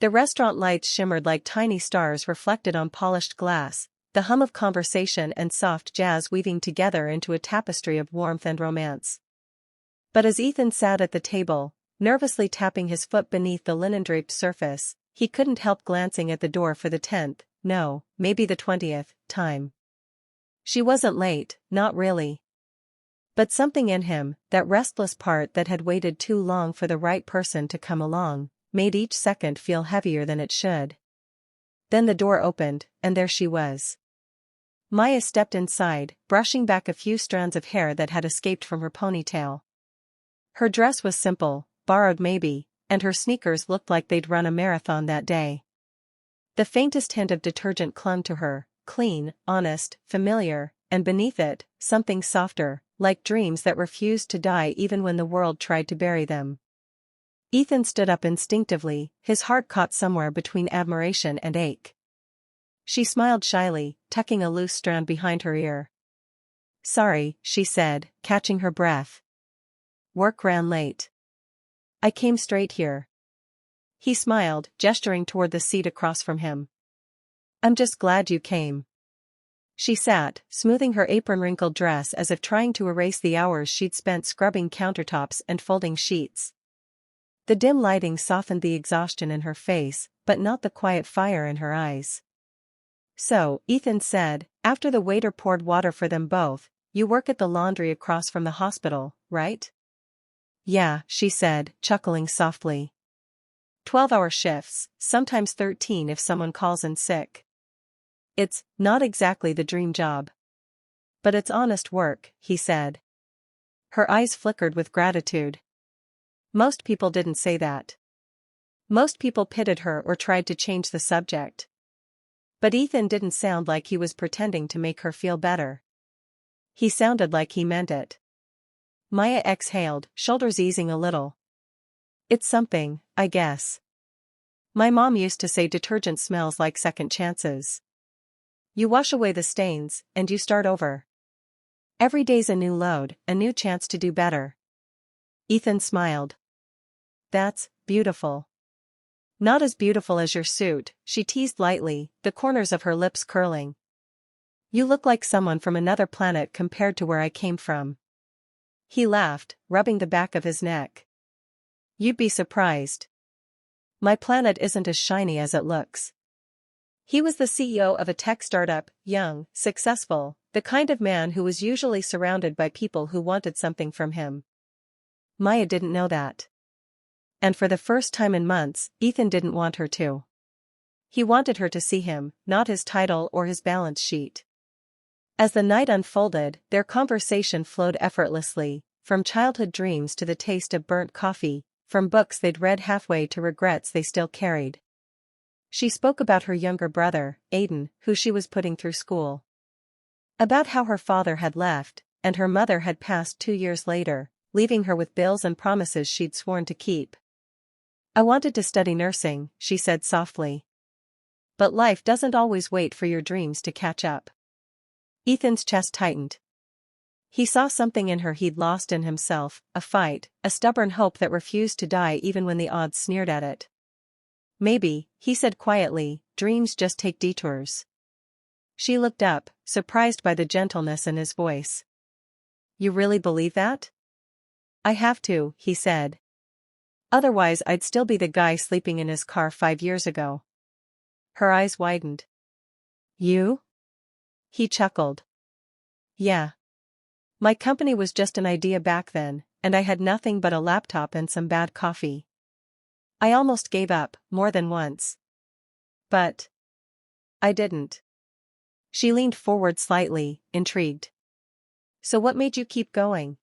The restaurant lights shimmered like tiny stars reflected on polished glass, the hum of conversation and soft jazz weaving together into a tapestry of warmth and romance. But as Ethan sat at the table, nervously tapping his foot beneath the linen-draped surface, he couldn't help glancing at the door for the 10th, no, maybe the 20th, time. She wasn't late, not really. But something in him, that restless part that had waited too long for the right person to come along, made each second feel heavier than it should. Then the door opened, and there she was. Maya stepped inside, brushing back a few strands of hair that had escaped from her ponytail. Her dress was simple, borrowed maybe, and her sneakers looked like they'd run a marathon that day. The faintest hint of detergent clung to her, clean, honest, familiar, and beneath it, something softer, like dreams that refused to die even when the world tried to bury them. Ethan stood up instinctively, his heart caught somewhere between admiration and ache. She smiled shyly, tucking a loose strand behind her ear. "Sorry," she said, catching her breath. "Work ran late. I came straight here." He smiled, gesturing toward the seat across from him. "I'm just glad you came." She sat, smoothing her apron-wrinkled dress as if trying to erase the hours she'd spent scrubbing countertops and folding sheets. The dim lighting softened the exhaustion in her face, but not the quiet fire in her eyes. "So," Ethan said, after the waiter poured water for them both, "you work at the laundry across from the hospital, right?" "Yeah," she said, chuckling softly. 12-hour shifts, sometimes 13 if someone calls in sick. It's not exactly the dream job. But it's honest work," he said. Her eyes flickered with gratitude. Most people didn't say that. Most people pitied her or tried to change the subject. But Ethan didn't sound like he was pretending to make her feel better. He sounded like he meant it. Maya exhaled, shoulders easing a little. "It's something, I guess. My mom used to say detergent smells like second chances. You wash away the stains, and you start over. Every day's a new load, a new chance to do better." Ethan smiled. "That's beautiful." "Not as beautiful as your suit," she teased lightly, the corners of her lips curling. "You look like someone from another planet compared to where I came from." He laughed, rubbing the back of his neck. "You'd be surprised. My planet isn't as shiny as it looks." He was the CEO of a tech startup, young, successful, the kind of man who was usually surrounded by people who wanted something from him. Maya didn't know that. And for the first time in months, Ethan didn't want her to. He wanted her to see him, not his title or his balance sheet. As the night unfolded, their conversation flowed effortlessly, from childhood dreams to the taste of burnt coffee, from books they'd read halfway to regrets they still carried. She spoke about her younger brother, Aiden, who she was putting through school. About how her father had left, and her mother had passed 2 years later, leaving her with bills and promises she'd sworn to keep. "I wanted to study nursing," she said softly. "But life doesn't always wait for your dreams to catch up." Ethan's chest tightened. He saw something in her he'd lost in himself, a fight, a stubborn hope that refused to die even when the odds sneered at it. "Maybe," he said quietly, "dreams just take detours." She looked up, surprised by the gentleness in his voice. "You really believe that?" "I have to," he said. "Otherwise I'd still be the guy sleeping in his car 5 years ago." Her eyes widened. "You?" He chuckled. "Yeah. My company was just an idea back then, and I had nothing but a laptop and some bad coffee. I almost gave up, more than once. But I didn't." She leaned forward slightly, intrigued. "So what made you keep going?"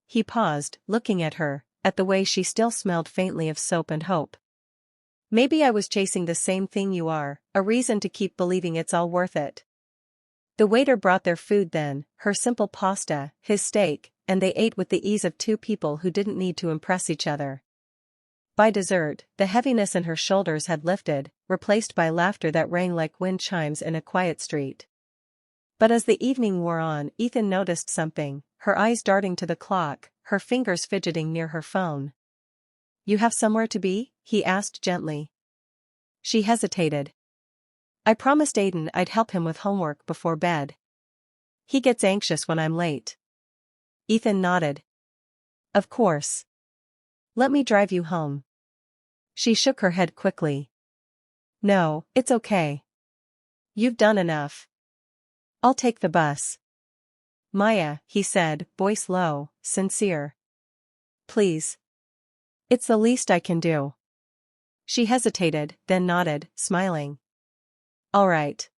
He paused, looking at her, at the way she still smelled faintly of soap and hope. "Maybe I was chasing the same thing you are, a reason to keep believing it's all worth it." The waiter brought their food then, her simple pasta, his steak, and they ate with the ease of two people who didn't need to impress each other. By dessert, the heaviness in her shoulders had lifted, replaced by laughter that rang like wind chimes in a quiet street. But as the evening wore on, Ethan noticed something, her eyes darting to the clock, her fingers fidgeting near her phone. "You have somewhere to be?" he asked gently. She hesitated. I promised Aiden I'd help him with homework before bed. He gets anxious when I'm late. Ethan nodded. Of course. Let me drive you home. She shook her head quickly. No, it's okay. You've done enough. I'll take the bus. Maya, he said, voice low, sincere. Please. It's the least I can do. She hesitated, then nodded, smiling. All right.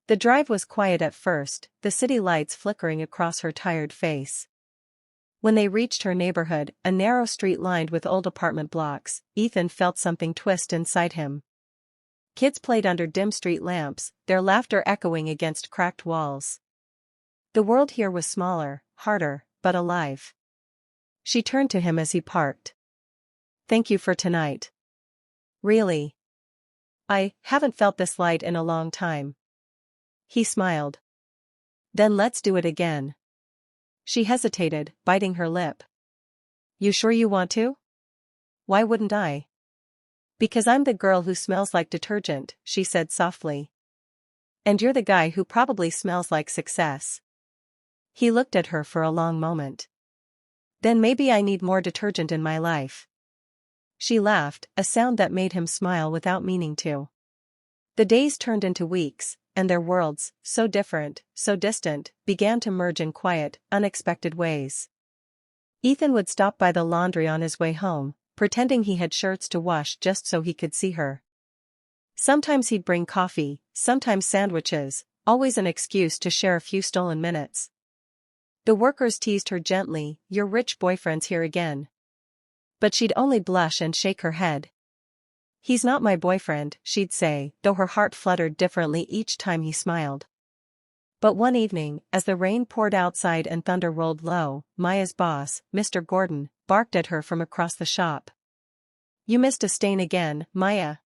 The drive was quiet at first, the city lights flickering across her tired face. When they reached her neighborhood, a narrow street lined with old apartment blocks, Ethan felt something twist inside him. Kids played under dim street lamps, their laughter echoing against cracked walls. The world here was smaller, harder, but alive. She turned to him as he parked. Thank you for tonight. Really? I haven't felt this light in a long time. He smiled. Then let's do it again. She hesitated, biting her lip. You sure you want to? Why wouldn't I? Because I'm the girl who smells like detergent, she said softly. And you're the guy who probably smells like success. He looked at her for a long moment. Then maybe I need more detergent in my life. She laughed, a sound that made him smile without meaning to. The days turned into weeks, and their worlds, so different, so distant, began to merge in quiet, unexpected ways. Ethan would stop by the laundry on his way home, pretending he had shirts to wash just so he could see her. Sometimes he'd bring coffee, sometimes sandwiches, always an excuse to share a few stolen minutes. The workers teased her gently, your rich boyfriend's here again. But she'd only blush and shake her head. He's not my boyfriend, she'd say, though her heart fluttered differently each time he smiled. But one evening, as the rain poured outside and thunder rolled low, Maya's boss, Mr. Gordon, barked at her from across the shop. You missed a stain again, Maya.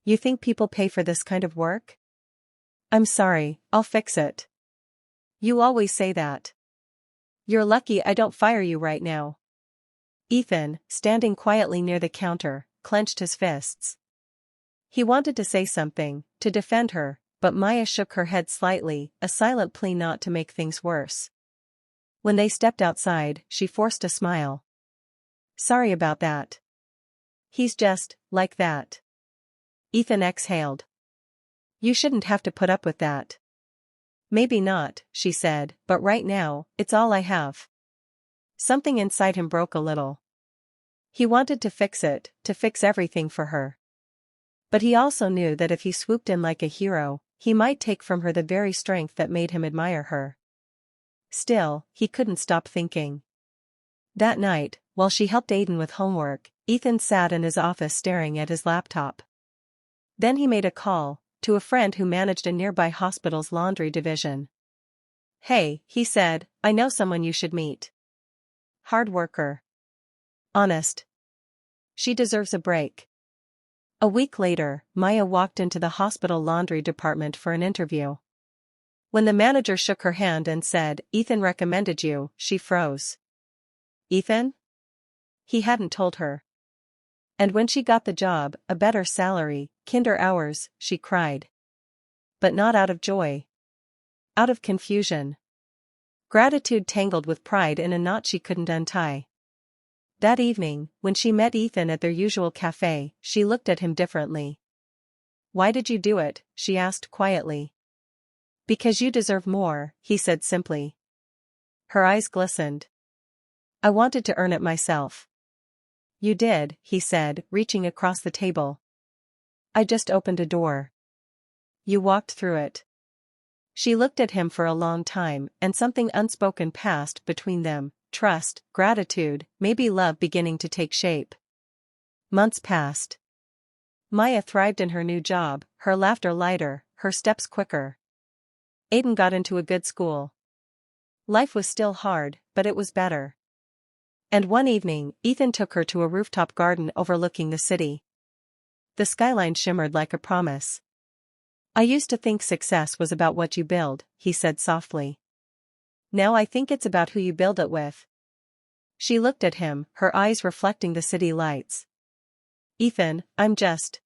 You think people pay for this kind of work? I'm sorry, I'll fix it. You always say that. You're lucky I don't fire you right now. Ethan, standing quietly near the counter, clenched his fists. He wanted to say something, to defend her, but Maya shook her head slightly, a silent plea not to make things worse. When they stepped outside, she forced a smile. Sorry about that. He's just, like that. Ethan exhaled. You shouldn't have to put up with that. Maybe not, she said, but right now, it's all I have. Something inside him broke a little. He wanted to fix it, to fix everything for her. But he also knew that if he swooped in like a hero, he might take from her the very strength that made him admire her. Still, he couldn't stop thinking. That night, while she helped Aiden with homework, Ethan sat in his office staring at his laptop. Then he made a call, to a friend who managed a nearby hospital's laundry division. Hey, he said, I know someone you should meet. Hard worker. Honest. She deserves a break. A week later, Maya walked into the hospital laundry department for an interview. When the manager shook her hand and said, Ethan recommended you, she froze. Ethan? He hadn't told her. And when she got the job, a better salary, kinder hours, she cried. But not out of joy. Out of confusion. Gratitude tangled with pride in a knot she couldn't untie. That evening, when she met Ethan at their usual cafe, she looked at him differently. Why did you do it? She asked quietly. Because you deserve more, he said simply. Her eyes glistened. I wanted to earn it myself. You did, he said, reaching across the table. I just opened a door. You walked through it. She looked at him for a long time, and something unspoken passed between them. Trust, gratitude, maybe love beginning to take shape. Months passed. Maya thrived in her new job, her laughter lighter, her steps quicker. Aiden got into a good school. Life was still hard, but it was better. And one evening, Ethan took her to a rooftop garden overlooking the city. The skyline shimmered like a promise. I used to think success was about what you build, he said softly. Now I think it's about who you build it with. She looked at him, her eyes reflecting the city lights. Ethan, I'm just